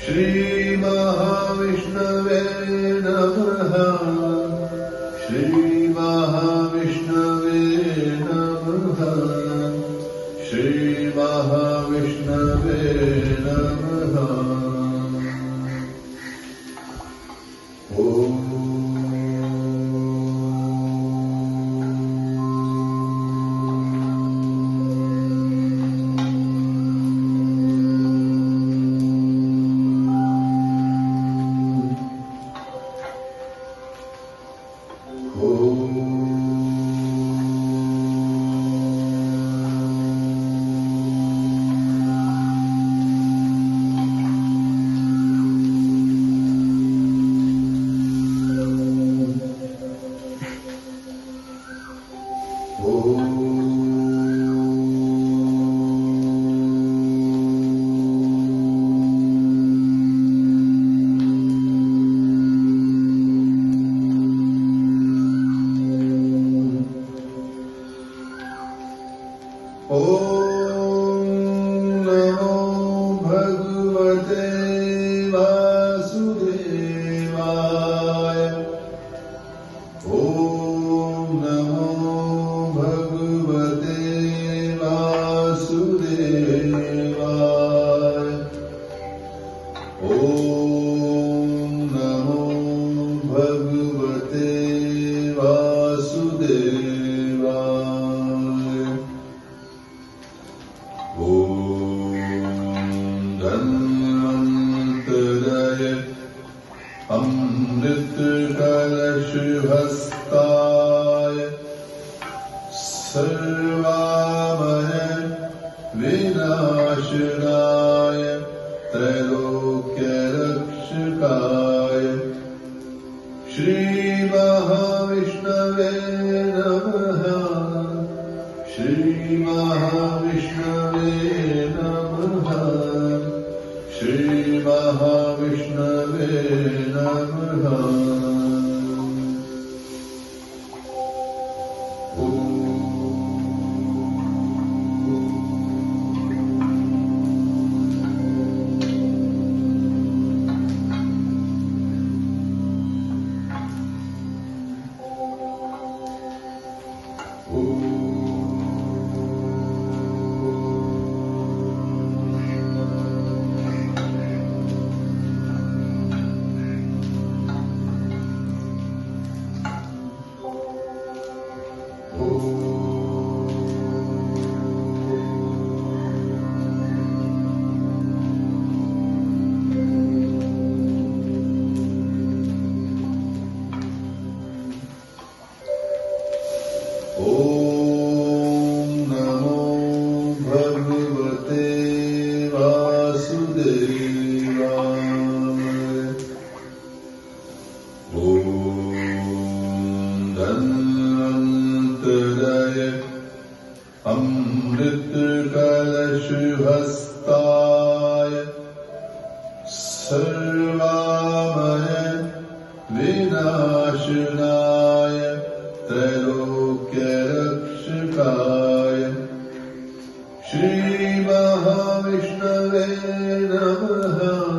श्री महाविष्णवे नमः। श्री महाविष्णवे नमः। श्री महाविष्णवे नमः। ओम नमो भगवते वासुदेवाय। ओम नमो भगवते वासुदेवाय। ओम नमो भगवते वासुदेवाय। ओम धन्वन्तराय अमृतकलशहस्ताय सर्वामय विनाशनाय त्रैलोक्यरक्षकाय श्री महाविष्णवे नमः। श्री महाविष्णवे नमः। श्री महाविष्णवे नमः। ओम नमो भगवते वासुदेवाय। ओम धन्वन्तराय अमृतकलशहस्ताय सर्वामय विनाशनाय त्रैलोक्यरक्षकाय श्री महाविष्णवे नमः।